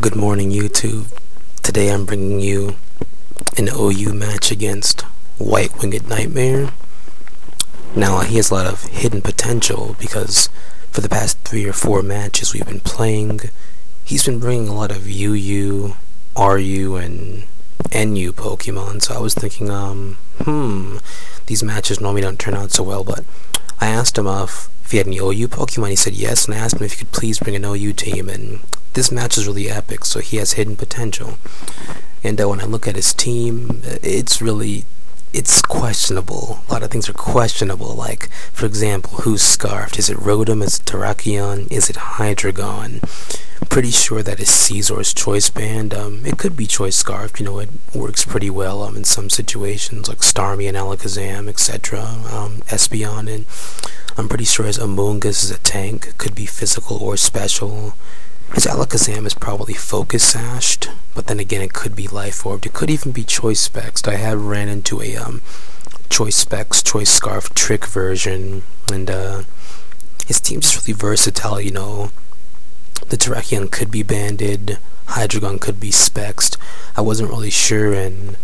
Good morning, YouTube. Today I'm bringing you an OU match against WhiteWingedNightmare. Now, he has a lot of hidden potential because for the past 3 or 4 matches we've been playing, he's been bringing a lot of UU, RU, and NU Pokemon. So I was thinking, these matches normally don't turn out so well, but I asked him if he had any OU Pokemon. He said yes, and I asked him if he could please bring an OU team, and this match is really epic, so he has hidden potential. And when I look at his team, it's questionable. A lot of things are questionable, like, for example, who's Scarfed? Is it Rotom? Is it Terrakion? Is it Hydreigon? Pretty sure that is Scizor's Choice Band. It could be Choice Scarfed, you know, it works pretty well in some situations, like Starmie and Alakazam, etc., Espeon, and I'm pretty sure his Amoonguss is a tank, could be physical or special. His Alakazam is probably Focus Sashed, but then again it could be Life Orbed. It could even be Choice Specs. I have ran into a Choice Specs, Choice Scarf trick version, and his team's just really versatile, you know. The Terrakion could be banded, Hydreigon could be Spexed. I wasn't really sure, and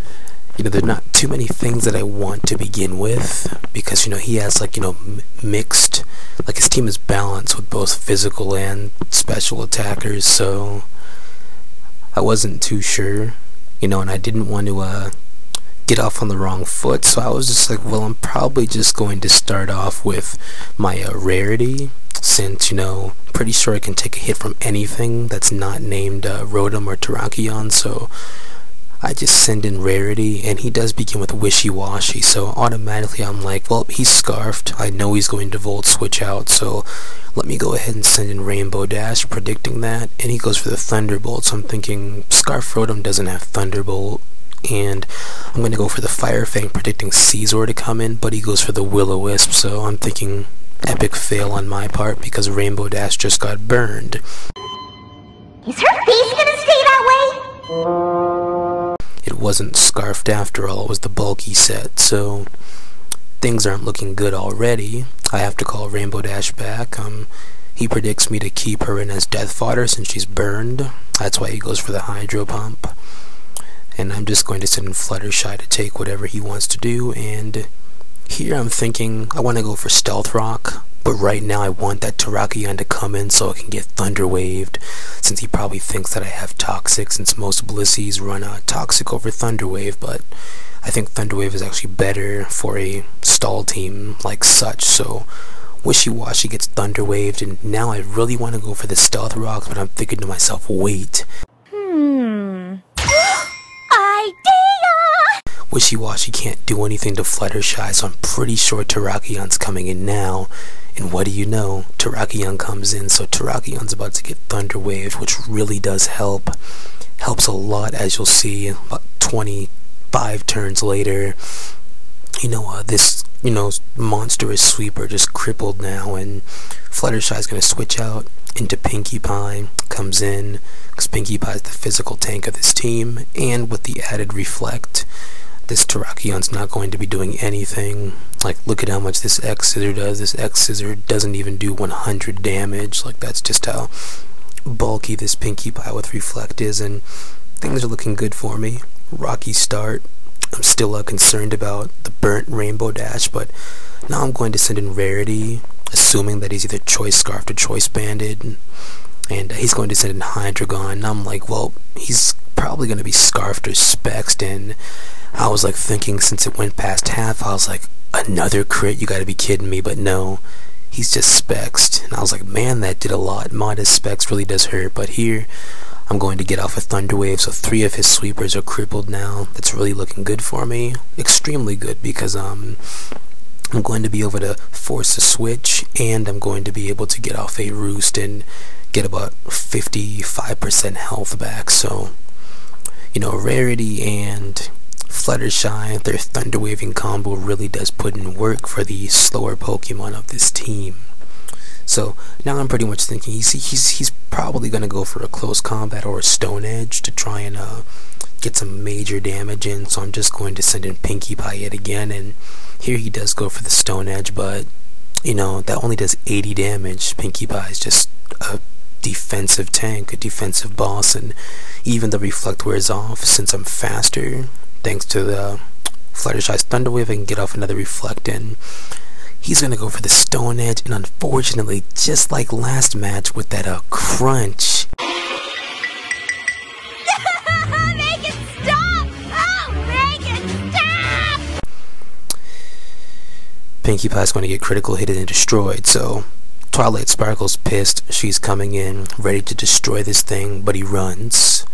you know, there's not too many things that I want to begin with, because, you know, he has, like, you know, mixed, like, his team is balanced with both physical and special attackers, so I wasn't too sure, you know, and I didn't want to get off on the wrong foot, so I was just like, well, I'm probably just going to start off with my rarity, since, you know, pretty sure I can take a hit from anything that's not named Rotom or Terrakion, so I just send in rarity, and he does begin with Wishy-Washy, so automatically I'm like, well, he's Scarfed, I know he's going to Volt Switch out, so let me go ahead and send in Rainbow Dash, predicting that, and he goes for the Thunderbolt, so I'm thinking Scarf Rotom doesn't have Thunderbolt, and I'm going to go for the Fire Fang, predicting Scizor to come in, but he goes for the Will-O-Wisp, so I'm thinking epic fail on my part, because Rainbow Dash just got burned. Is her face gonna stay that way? It wasn't Scarfed after all, it was the bulky set, so things aren't looking good already. I have to call Rainbow Dash back. He predicts me to keep her in as death fodder since she's burned. That's why he goes for the Hydro Pump. And I'm just going to send in Fluttershy to take whatever he wants to do, and here I'm thinking I want to go for Stealth Rock, but right now I want that Terrakion to come in so I can get Thunder Waved, since he probably thinks that I have Toxic, since most Blissies run Toxic over Thunder Wave, but I think Thunder Wave is actually better for a stall team like such, so Wishy-Washy gets Thunder Waved, and now I really want to go for the Stealth Rocks, but I'm thinking to myself, wait. Wishy-Washy can't do anything to Fluttershy, so I'm pretty sure Terrakion's coming in now. And what do you know? Terrakion comes in, so Terrakion's about to get Thunder Waved, which really does help. Helps a lot, as you'll see about 25 turns later. You know, this, you know, monstrous sweeper just crippled now, and Fluttershy's gonna switch out into Pinkie Pie, comes in, because Pinkie Pie's the physical tank of this team, and with the added Reflect, this Terrakion's not going to be doing anything. Like, look at how much this X-Scissor does. This X-Scissor doesn't even do 100 damage. Like, that's just how bulky this Pinkie Pie with Reflect is, and things are looking good for me. Rocky start. I'm still concerned about the burnt Rainbow Dash, but now I'm going to send in Rarity, assuming that he's either Choice Scarfed or Choice Banded, and he's going to send in Hydreigon, and I'm like, well, he's probably going to be Scarfed or Spexed, and I was like thinking, since it went past half, I was like, another crit? You gotta be kidding me, but no, he's just Spexed, and I was like, man, that did a lot. Modest Specs really does hurt, but here, I'm going to get off a Thunder Wave, so 3 of his sweepers are crippled now. That's really looking good for me. Extremely good, because I'm going to be able to force a switch, and I'm going to be able to get off a Roost and get about 55% health back, so, you know, Rarity and Fluttershy, their Thunder Waving combo really does put in work for the slower Pokemon of this team. So now I'm pretty much thinking he's probably going to go for a close combat or a Stone Edge to try and get some major damage in, so I'm just going to send in Pinkie Pie yet again, and here he does go for the Stone Edge, but you know, that only does 80 damage. Pinkie Pie is just a defensive tank, a defensive boss, and even the reflect wears off since I'm faster. Thanks to the Fluttershy's Thunder Wave, I can get off another reflect, and he's gonna go for the Stone Edge, and unfortunately, just like last match with that crunch. Make it stop! Oh, make it stop! Pinkie Pie's going to get critical hit and destroyed, so Twilight Sparkle's pissed. She's coming in, ready to destroy this thing, but he runs.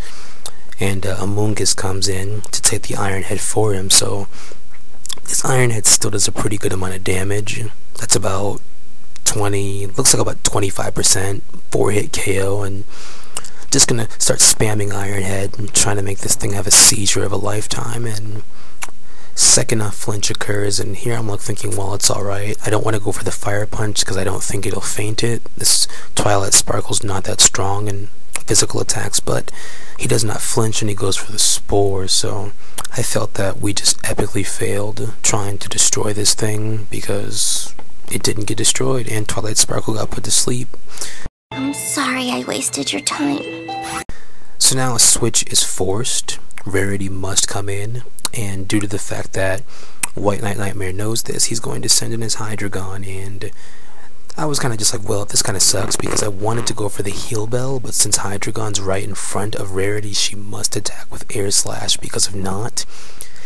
And Amoonguss comes in to take the Iron Head for him, so this Iron Head still does a pretty good amount of damage. That's about 20, looks like about 25%, 4-hit KO, and just gonna start spamming Iron Head and trying to make this thing have a seizure of a lifetime. And second flinch occurs, and here I'm like thinking, well, it's alright. I don't want to go for the Fire Punch because I don't think it'll faint it. This Twilight Sparkle's not that strong in physical attacks, but he does not flinch and he goes for the Spore, so I felt that we just epically failed trying to destroy this thing because it didn't get destroyed and Twilight Sparkle got put to sleep. I'm sorry I wasted your time. So now a switch is forced. Rarity must come in, and due to the fact that WhiteWingedNightmare knows this, he's going to send in his Hydreigon, and I was kind of just like, well, this kind of sucks because I wanted to go for the Heal Bell, but since Hydreigon's right in front of Rarity, she must attack with Air Slash, because if not,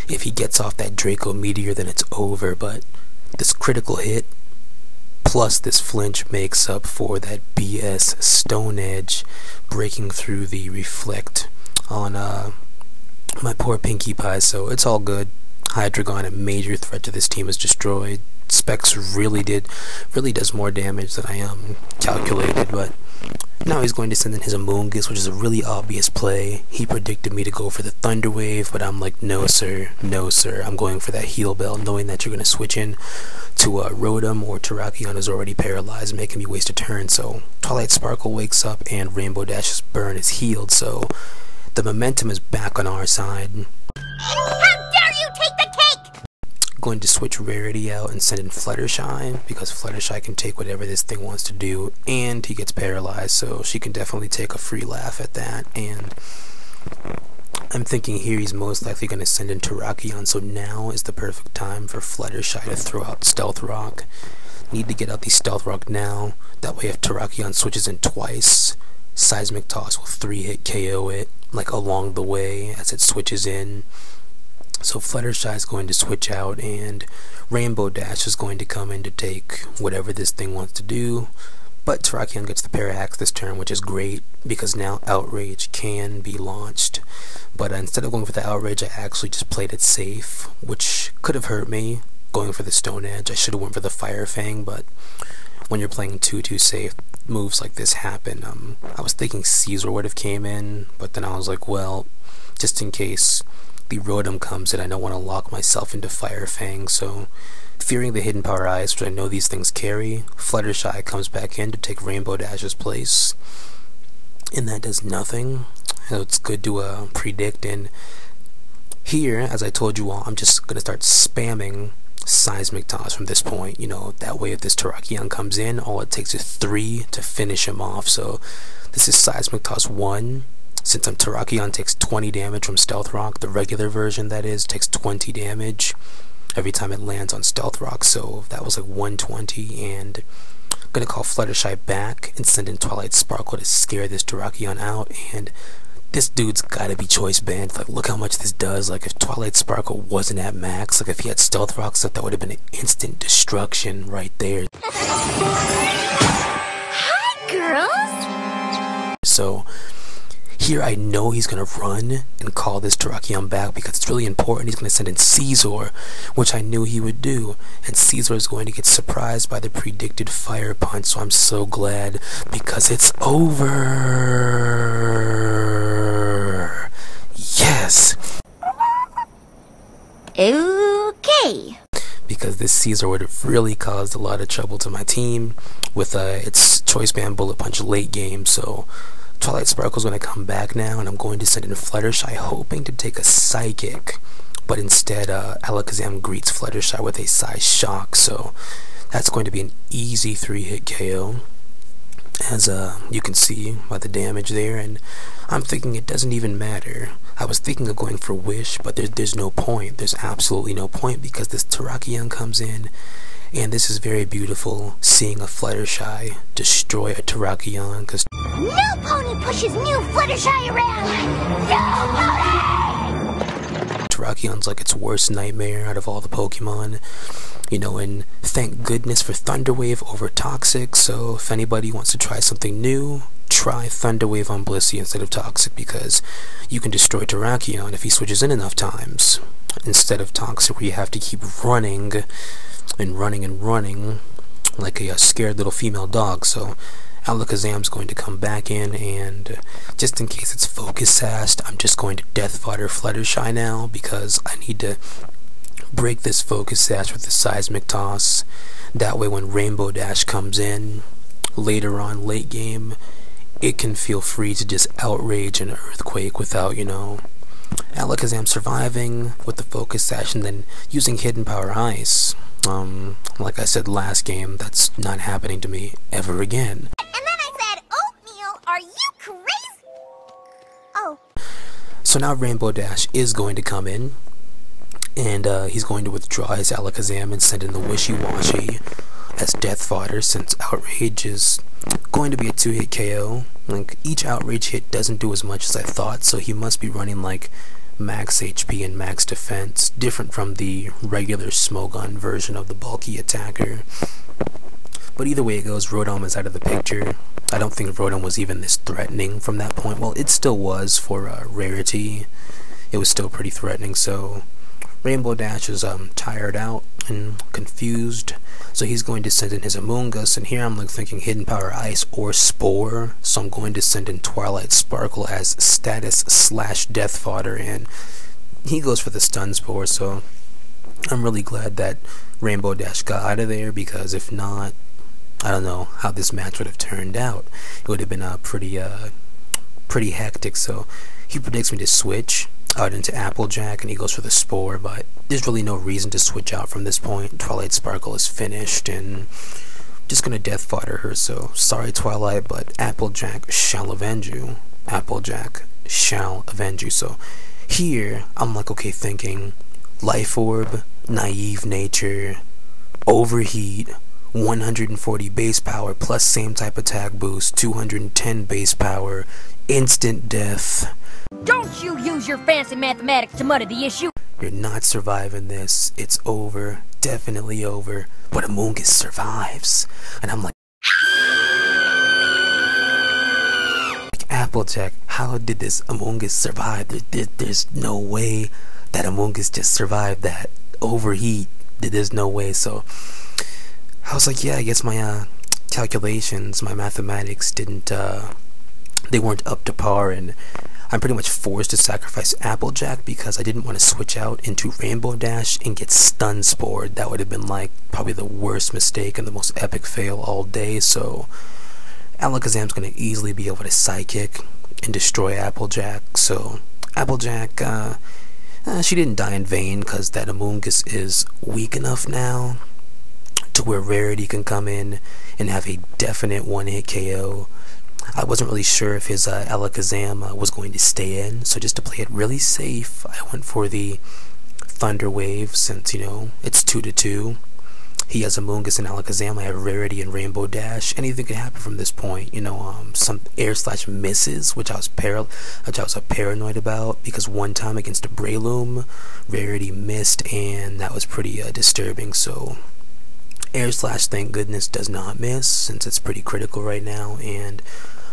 if he gets off that Draco Meteor, then it's over. But this critical hit plus this flinch makes up for that BS Stone Edge breaking through the reflect on my poor Pinkie Pie, so it's all good. Hydreigon, a major threat to this team, is destroyed. Specs really does more damage than I calculated, but now he's going to send in his Amoonguss, which is a really obvious play. He predicted me to go for the Thunder Wave, but I'm like, no sir, I'm going for that Heal Bell, knowing that you're going to switch in to Rotom, or Terrakion is already paralyzed, making me waste a turn. So Twilight Sparkle wakes up and Rainbow Dash's burn is healed, so the momentum is back on our side. How dare you take the cake! Going to switch Rarity out and send in Fluttershy, because Fluttershy can take whatever this thing wants to do, and he gets paralyzed, so she can definitely take a free laugh at that. And I'm thinking here he's most likely going to send in Terrakion, so now is the perfect time for Fluttershy to throw out Stealth Rock. Need to get out the Stealth Rock now, that way if Terrakion switches in twice, Seismic Toss will 3-hit KO it, like along the way as it switches in. So Fluttershy is going to switch out, and Rainbow Dash is going to come in to take whatever this thing wants to do. But Terrakion gets the Parahax this turn, which is great, because now Outrage can be launched. But instead of going for the Outrage, I actually just played it safe, which could have hurt me, going for the Stone Edge. I should have went for the Fire Fang, but when you're playing too safe, moves like this happen. I was thinking Caesar would have came in, but then I was like, well, just in case the Rotom comes in, I don't want to lock myself into Fire Fang, so fearing the Hidden Power Ice, which I know these things carry, Fluttershy comes back in to take Rainbow Dash's place, and that does nothing. So it's good to predict, and here, as I told you all, I'm just going to start spamming Seismic Toss from this point. You know, that way if this Terrakion comes in, all it takes is 3 to finish him off. So this is Seismic Toss 1. Since Terrakion takes 20 damage from Stealth Rock, the regular version that is, takes 20 damage every time it lands on Stealth Rock, so that was like 120, and I'm gonna call Fluttershy back and send in Twilight Sparkle to scare this Terrakion out, and this dude's gotta be choice banned. Like, look how much this does. Like, if Twilight Sparkle wasn't at max, like if he had Stealth Rock stuff, that would have been an instant destruction right there. Hi, girls! So here I know he's going to run and call this Terrakion back because it's really important. He's going to send in Caesar, which I knew he would do. And Caesar is going to get surprised by the predicted Fire Punch, so I'm so glad because it's over. Yes. Okay. Because this Caesar would have really caused a lot of trouble to my team with its Choice Band Bullet Punch late game, so Twilight Sparkle's going to come back now, and I'm going to send in Fluttershy, hoping to take a Psychic, but instead Alakazam greets Fluttershy with a Psy Shock, so that's going to be an easy 3-hit KO. as you can see by the damage there, and I'm thinking it doesn't even matter. I was thinking of going for Wish, but there's no point. There's absolutely no point, because this Terrakion comes in, and this is very beautiful, seeing a Fluttershy destroy a Terrakion, because No pony pushes new Fluttershy around! No pony! Terrakion's like its worst nightmare out of all the Pokemon. You know, and thank goodness for Thunder Wave over Toxic, so if anybody wants to try something new, try Thunder Wave on Blissey instead of Toxic, because you can destroy Terrakion if he switches in enough times, instead of Toxic where you have to keep running and running and running like a scared little female dog. So Alakazam's going to come back in, and just in case it's Focus Sassed, I'm just going to Death Fodder Fluttershy now, because I need to break this Focus Sash with the Seismic Toss. That way when Rainbow Dash comes in later on, late game, it can feel free to just outrage an Earthquake without, you know, Alakazam surviving with the Focus Sash and then using Hidden Power Ice. Like I said last game, that's not happening to me ever again. And then I said, oatmeal, are you crazy? Oh. So now Rainbow Dash is going to come in, and he's going to withdraw his Alakazam and send in the Wishy-Washy as Death Fodder, since Outrage is going to be a 2-hit KO. Like, each Outrage hit doesn't do as much as I thought, so he must be running like max HP and max defense, different from the regular Smogon version of the bulky attacker. But either way it goes, Rotom is out of the picture. I don't think Rotom was even this threatening from that point. Well, it still was for Rarity. It was still pretty threatening, so Rainbow Dash is tired out and confused, so he's going to send in his Amoonguss, and here I'm like thinking Hidden Power Ice or Spore, so I'm going to send in Twilight Sparkle as status / Death Fodder, and he goes for the Stun Spore. So I'm really glad that Rainbow Dash got out of there, because if not, I don't know how this match would have turned out. It would have been pretty hectic. So he predicts me to switch out into Applejack, and he goes for the Spore, but there's really no reason to switch out from this point. Twilight Sparkle is finished, and just gonna Death Fodder her, so sorry Twilight, but Applejack shall avenge you. Applejack shall avenge you. So here, I'm like, okay, thinking Life Orb, Naive Nature, Overheat, 140 base power plus same type attack boost, 210 base power, instant death. Don't you use your fancy mathematics to muddy the issue. You're not surviving this. It's over. Definitely over. But Amoonguss survives. And I'm like, Applejack, how did this Amoonguss survive? There's no way that Amoonguss just survived that overheat. There's no way. So I was like, yeah, I guess my calculations, my mathematics didn't, they weren't up to par, and I'm pretty much forced to sacrifice Applejack because I didn't want to switch out into Rainbow Dash and get Stun Spored. That would have been like probably the worst mistake and the most epic fail all day. So Alakazam's going to easily be able to Psychic and destroy Applejack. So Applejack, she didn't die in vain, because that Amoonguss is weak enough now to where Rarity can come in and have a definite one-hit KO. I wasn't really sure if his Alakazam was going to stay in, so just to play it really safe, I went for the Thunder Wave, since, you know, it's 2-2. He has Amoonguss and Alakazam, I have Rarity and Rainbow Dash. Anything could happen from this point, you know, some air/ misses, which I was paranoid about, because one time against a Breloom, Rarity missed, and that was pretty disturbing. So air/ thank goodness does not miss, since it's pretty critical right now, and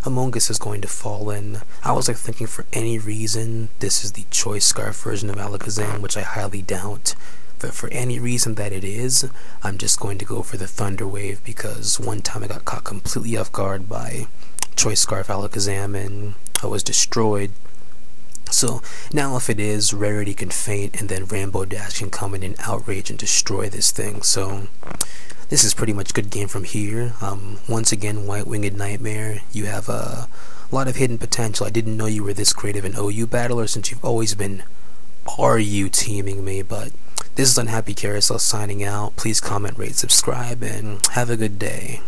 Amoonguss is going to fall in. I was like thinking, for any reason this is the Choice Scarf version of Alakazam, which I highly doubt, but for any reason that it is, I'm just going to go for the Thunder Wave, because one time I got caught completely off guard by Choice Scarf Alakazam and I was destroyed. So now if it is, Rarity can faint, and then Rainbow Dash can come in and outrage and destroy this thing. So this is pretty much good game from here. Once again, WhiteWingedNightmare, you have a lot of hidden potential. I didn't know you were this great of an OU battler, since you've always been RU teaming me, but this is UnhappyCarousel signing out. Please comment, rate, subscribe, and have a good day.